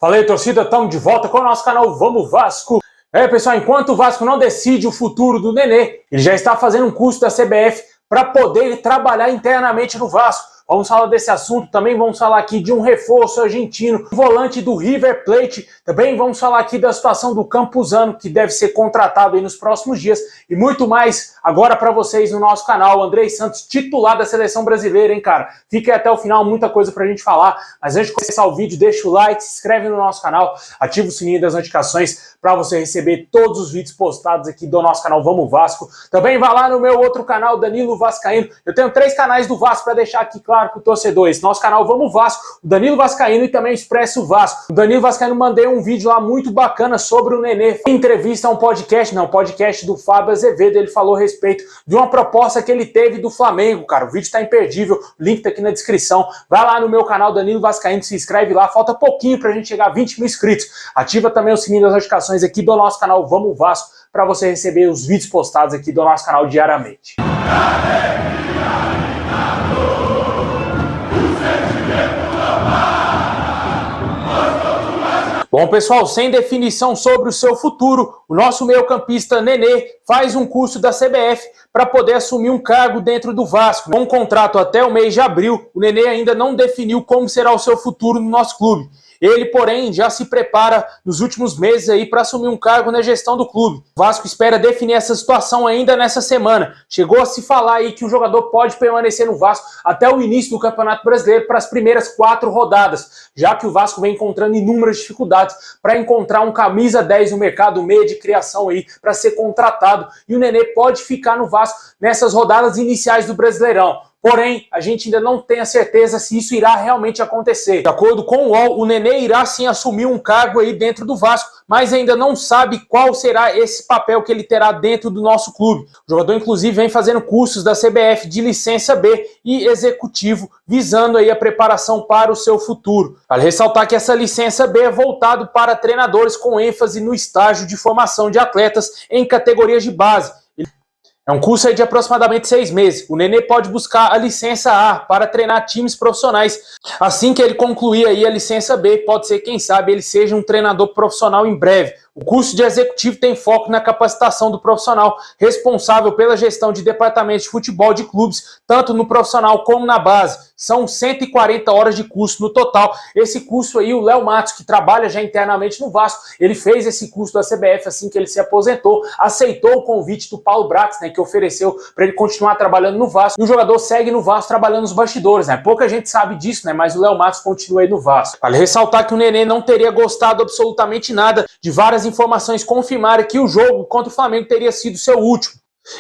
Fala aí, torcida, estamos de volta com o nosso canal Vamos Vasco. Pessoal, enquanto o Vasco não decide o futuro do Nenê, ele já está fazendo um curso da CBF para poder trabalhar internamente no Vasco. Vamos falar desse assunto, também vamos falar aqui de um reforço argentino, um volante do River Plate, também vamos falar aqui da situação do Campuzano, que deve ser contratado aí nos próximos dias, e muito mais agora para vocês no nosso canal. Andrei Santos, titular da Seleção Brasileira, hein, cara? Fiquem até o final, muita coisa pra gente falar, mas antes de começar o vídeo, deixa o like, se inscreve no nosso canal, ativa o sininho das notificações para você receber todos os vídeos postados aqui do nosso canal Vamos Vasco. Também vai lá no meu outro canal, Danilo Vascaíno. Eu tenho 3 canais do Vasco para deixar aqui claro para o torcedor. Esse nosso canal Vamos Vasco, o Danilo Vascaíno e também o Expresso Vasco. O Danilo Vascaíno mandei um vídeo lá muito bacana sobre o Nenê. Em entrevista a um podcast do Fábio Azevedo. Ele falou a respeito de uma proposta que ele teve do Flamengo, cara. O vídeo está imperdível, o link tá aqui na descrição. Vai lá no meu canal Danilo Vascaíno, se inscreve lá. Falta pouquinho pra gente chegar a 20 mil inscritos. Ativa também o sininho das notificações aqui do nosso canal Vamos Vasco para você receber os vídeos postados aqui do nosso canal diariamente. Bom, pessoal, sem definição sobre o seu futuro, o nosso meio-campista Nenê faz um curso da CBF para poder assumir um cargo dentro do Vasco. Com um contrato até o mês de abril, o Nenê ainda não definiu como será o seu futuro no nosso clube. Ele, porém, já se prepara nos últimos meses aí para assumir um cargo na gestão do clube. O Vasco espera definir essa situação ainda nessa semana. Chegou a se falar aí que o jogador pode permanecer no Vasco até o início do Campeonato Brasileiro para as primeiras 4 rodadas, já que o Vasco vem encontrando inúmeras dificuldades para encontrar um camisa 10 no mercado, meio de criação aí para ser contratado. E o Nenê pode ficar no Vasco nessas rodadas iniciais do Brasileirão. Porém, a gente ainda não tem a certeza se isso irá realmente acontecer. De acordo com o UOL, o Nenê irá sim assumir um cargo aí dentro do Vasco, mas ainda não sabe qual será esse papel que ele terá dentro do nosso clube. O jogador, inclusive, vem fazendo cursos da CBF de licença B e executivo, visando aí a preparação para o seu futuro. Vale ressaltar que essa licença B é voltado para treinadores com ênfase no estágio de formação de atletas em categorias de base. É um curso aí de aproximadamente 6 meses. O Nenê pode buscar a licença A para treinar times profissionais. Assim que ele concluir aí a licença B, pode ser, quem sabe, ele seja um treinador profissional em breve. O curso de executivo tem foco na capacitação do profissional, responsável pela gestão de departamentos de futebol de clubes, tanto no profissional como na base. São 140 horas de curso no total. Esse curso aí, o Léo Matos, que trabalha já internamente no Vasco, ele fez esse curso da CBF assim que ele se aposentou, aceitou o convite do Paulo Brax, né, que ofereceu para ele continuar trabalhando no Vasco. E o jogador segue no Vasco trabalhando nos bastidores, né? Pouca gente sabe disso, né? Mas o Léo Matos continua aí no Vasco. Vale ressaltar que o Nenê não teria gostado absolutamente nada de várias informações confirmaram que o jogo contra o Flamengo teria sido seu último.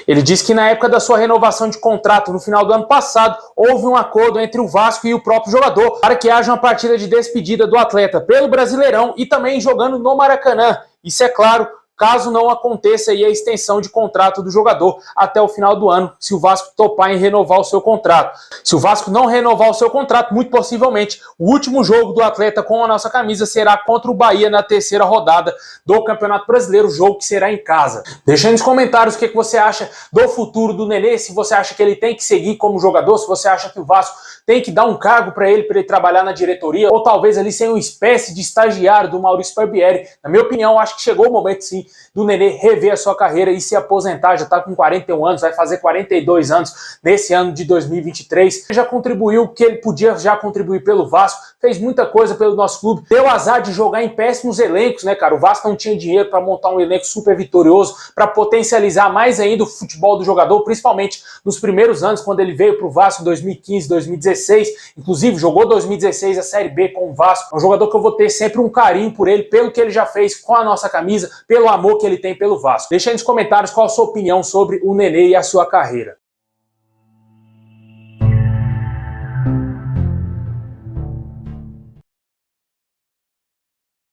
Ele disse que na época da sua renovação de contrato no final do ano passado, houve um acordo entre o Vasco e o próprio jogador para que haja uma partida de despedida do atleta pelo Brasileirão e também jogando no Maracanã. Isso é claro, caso não aconteça aí a extensão de contrato do jogador até o final do ano, se o Vasco topar em renovar o seu contrato. Se o Vasco não renovar o seu contrato, muito possivelmente o último jogo do atleta com a nossa camisa será contra o Bahia na 3ª rodada do Campeonato Brasileiro, jogo que será em casa. Deixa aí nos comentários o que você acha do futuro do Nenê, se você acha que ele tem que seguir como jogador, se você acha que o Vasco tem que dar um cargo para ele trabalhar na diretoria, ou talvez ali ser uma espécie de estagiário do Maurício Barbieri. Na minha opinião, acho que chegou o momento sim do Nenê rever a sua carreira e se aposentar. Já está com 41 anos, vai fazer 42 anos nesse ano de 2023. Já contribuiu o que ele podia já contribuir pelo Vasco, fez muita coisa pelo nosso clube, deu azar de jogar em péssimos elencos, né, cara? O Vasco não tinha dinheiro para montar um elenco super vitorioso, para potencializar mais ainda o futebol do jogador, principalmente nos primeiros anos, quando ele veio para o Vasco em 2015, 2016, inclusive jogou 2016 a Série B com o Vasco. É um jogador que eu vou ter sempre um carinho por ele, pelo que ele já fez com a nossa camisa, pelo amor que ele tem pelo Vasco. Deixa aí nos comentários qual a sua opinião sobre o Nenê e a sua carreira.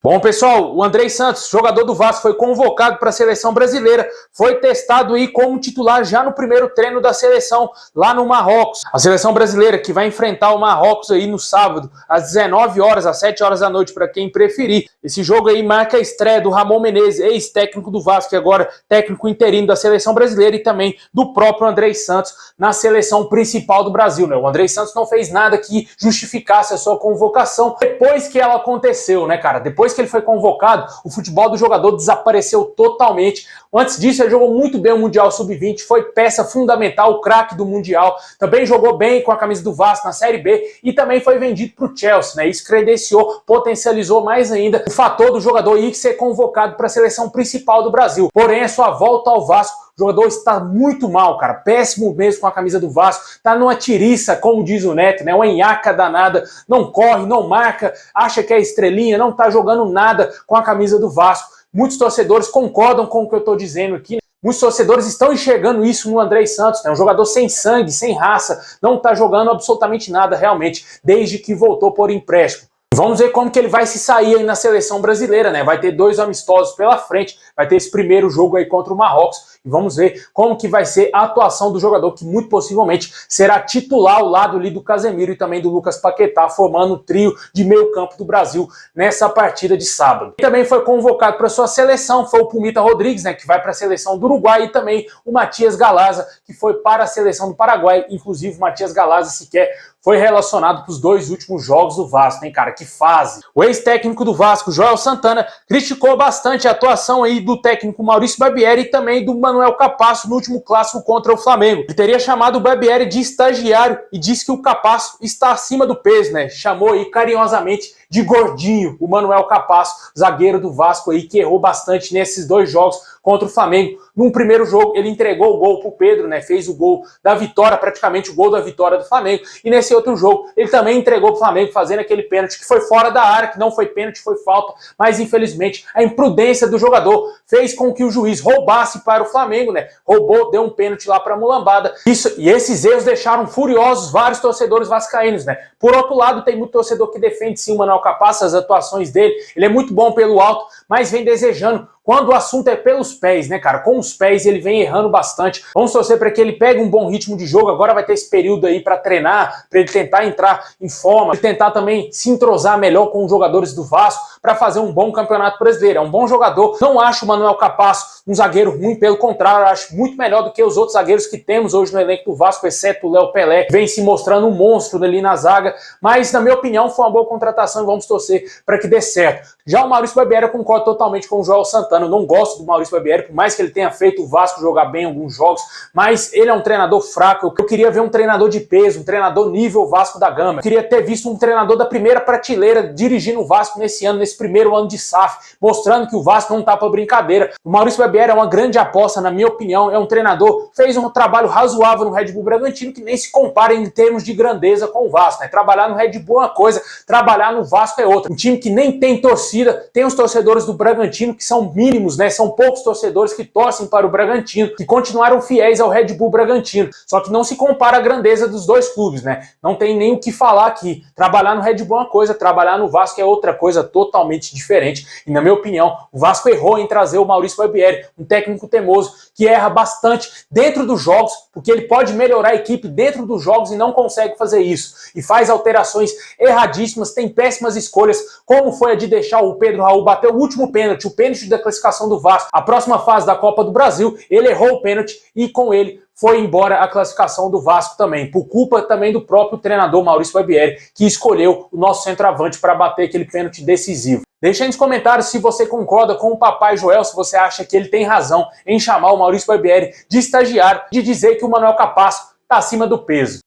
Bom, pessoal, o Andrei Santos, jogador do Vasco, foi convocado para a seleção brasileira, foi testado aí como titular já no primeiro treino da seleção lá no Marrocos. A seleção brasileira que vai enfrentar o Marrocos aí no sábado, às 19 horas, às 7 horas da noite, para quem preferir. Esse jogo aí marca a estreia do Ramon Menezes, ex-técnico do Vasco, e agora técnico interino da seleção brasileira, e também do próprio Andrei Santos na seleção principal do Brasil, né? O Andrei Santos não fez nada que justificasse a sua convocação depois que ela aconteceu, né, cara? Depois que ele foi convocado, o futebol do jogador desapareceu totalmente. Antes disso, ele jogou muito bem o Mundial Sub-20, foi peça fundamental, o craque do Mundial. Também jogou bem com a camisa do Vasco na Série B e também foi vendido para o Chelsea, né? Isso credenciou, potencializou mais ainda o fator do jogador ir ser convocado para a seleção principal do Brasil. Porém, a sua volta ao Vasco, o jogador está muito mal, cara, péssimo mesmo com a camisa do Vasco, tá numa tiriça, como diz o Neto, né, uma nhaca danada, não corre, não marca, acha que é estrelinha, não tá jogando nada com a camisa do Vasco. Muitos torcedores concordam com o que eu tô dizendo aqui, né? Muitos torcedores estão enxergando isso no Andrei Santos, né? Um jogador sem sangue, sem raça, não tá jogando absolutamente nada realmente, desde que voltou por empréstimo. Vamos ver como que ele vai se sair aí na seleção brasileira, né? Vai ter 2 amistosos pela frente, vai ter esse primeiro jogo aí contra o Marrocos e vamos ver como que vai ser a atuação do jogador, que muito possivelmente será titular ao lado ali do Casemiro e também do Lucas Paquetá, formando o trio de meio campo do Brasil nessa partida de sábado. E também foi convocado para sua seleção, foi o Pumita Rodrigues, né, que vai para a seleção do Uruguai, e também o Matias Galaza, que foi para a seleção do Paraguai. Inclusive o Matias Galaza sequer foi relacionado para os 2 últimos jogos do Vasco, hein, cara? Que fase! O ex-técnico do Vasco, Joel Santana, criticou bastante a atuação aí do técnico Maurício Barbieri e também do Manuel Capasso no último clássico contra o Flamengo. Ele teria chamado o Barbieri de estagiário e disse que o Capasso está acima do peso, né? Chamou aí carinhosamente de gordinho o Manuel Capasso, zagueiro do Vasco aí, que errou bastante nesses 2 jogos contra o Flamengo. Num primeiro jogo, ele entregou o gol pro Pedro, né? Fez o gol da vitória, praticamente o gol da vitória do Flamengo. E nesse outro jogo, ele também entregou pro Flamengo, fazendo aquele pênalti que foi fora da área, que não foi pênalti, foi falta. Mas, infelizmente, a imprudência do jogador fez com que o juiz roubasse para o Flamengo, né? Roubou, deu um pênalti lá pra mulambada. E esses erros deixaram furiosos vários torcedores vascaínos, né? Por outro lado, tem muito torcedor que defende sim o Manuel Capasso, as atuações dele. Ele é muito bom pelo alto, mas vem desejando quando o assunto é pelos pés, né, cara? Com os pés ele vem errando bastante. Vamos torcer para que ele pegue um bom ritmo de jogo. Agora vai ter esse período aí para treinar, para ele tentar entrar em forma, ele tentar também se entrosar melhor com os jogadores do Vasco para fazer um bom campeonato brasileiro. É um bom jogador. Não acho o Manuel Capasso um zagueiro ruim, pelo contrário, acho muito melhor do que os outros zagueiros que temos hoje no elenco do Vasco, exceto o Léo Pelé, que vem se mostrando um monstro ali na zaga. Mas, na minha opinião, foi uma boa contratação e vamos torcer para que dê certo. Já o Maurício Barbieri, eu concordo totalmente com o Joel Santana. Eu não gosto do Maurício Barbieri, por mais que ele tenha feito o Vasco jogar bem em alguns jogos, mas ele é um treinador fraco. Eu queria ver um treinador de peso, um treinador nível Vasco da Gama. Eu queria ter visto um treinador da primeira prateleira dirigindo o Vasco nesse ano, nesse primeiro ano de SAF, mostrando que o Vasco não tá pra brincadeira. O Maurício Barbieri é uma grande aposta, na minha opinião. É um treinador, fez um trabalho razoável no Red Bull Bragantino, que nem se compara em termos de grandeza com o Vasco, né? Trabalhar no Red Bull é uma coisa, trabalhar no Vasco é outra. Um time que nem tem torcida, tem os torcedores do Bragantino, que são mínimos, né? São poucos torcedores que torcem para o Bragantino, que continuaram fiéis ao Red Bull Bragantino. Só que não se compara a grandeza dos 2 clubes, né? Não tem nem o que falar aqui. Trabalhar no Red Bull é uma coisa, trabalhar no Vasco é outra coisa totalmente diferente. E, na minha opinião, o Vasco errou em trazer o Maurício Barbieri, um técnico teimoso, que erra bastante dentro dos jogos, porque ele pode melhorar a equipe dentro dos jogos e não consegue fazer isso. E faz alterações erradíssimas, tem péssimas escolhas, como foi a de deixar o Pedro Raul bater o último pênalti, o pênalti da classificação do Vasco. A próxima fase da Copa do Brasil, ele errou o pênalti e com ele foi embora a classificação do Vasco também, por culpa também do próprio treinador Maurício Barbieri, que escolheu o nosso centroavante para bater aquele pênalti decisivo. Deixa aí nos comentários se você concorda com o Papai Joel, se você acha que ele tem razão em chamar o Maurício Barbieri de estagiário, de dizer que o Manuel Capasso está acima do peso.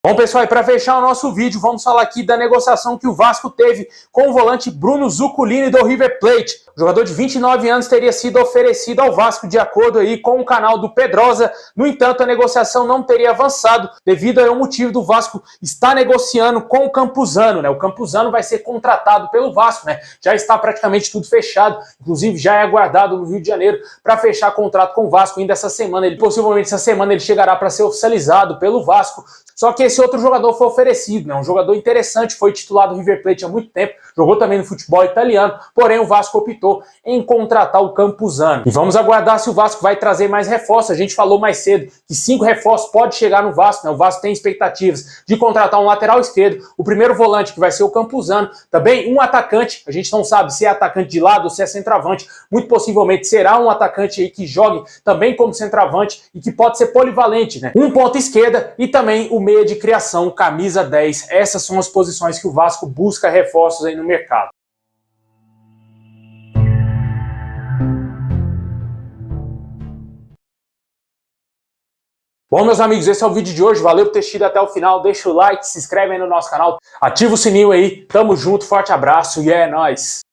Bom, pessoal, e para fechar o nosso vídeo, vamos falar aqui da negociação que o Vasco teve com o volante Bruno Zuculini do River Plate. O jogador de 29 anos teria sido oferecido ao Vasco de acordo aí com o canal do Pedrosa. No entanto, a negociação não teria avançado devido ao motivo do Vasco estar negociando com o Campuzano, né? O Campuzano vai ser contratado pelo Vasco, né? Já está praticamente tudo fechado, inclusive já é aguardado no Rio de Janeiro para fechar contrato com o Vasco ainda essa semana. Possivelmente essa semana ele chegará para ser oficializado pelo Vasco. Só que esse outro jogador foi oferecido, né? Um jogador interessante, foi titular do River Plate há muito tempo, jogou também no futebol italiano, porém o Vasco optou em contratar o Campuzano. E vamos aguardar se o Vasco vai trazer mais reforços. A gente falou mais cedo que 5 reforços pode chegar no Vasco, né? O Vasco tem expectativas de contratar um lateral esquerdo, o primeiro volante que vai ser o Campuzano, também um atacante, a gente não sabe se é atacante de lado ou se é centroavante, muito possivelmente será um atacante aí que jogue também como centroavante e que pode ser polivalente, né? Um ponta esquerda e também o meia de criação, camisa 10. Essas são as posições que o Vasco busca reforços aí no mercado. Bom, meus amigos, esse é o vídeo de hoje. Valeu por ter assistido até o final. Deixa o like, se inscreve aí no nosso canal, ativa o sininho aí. Tamo junto, forte abraço e é nóis!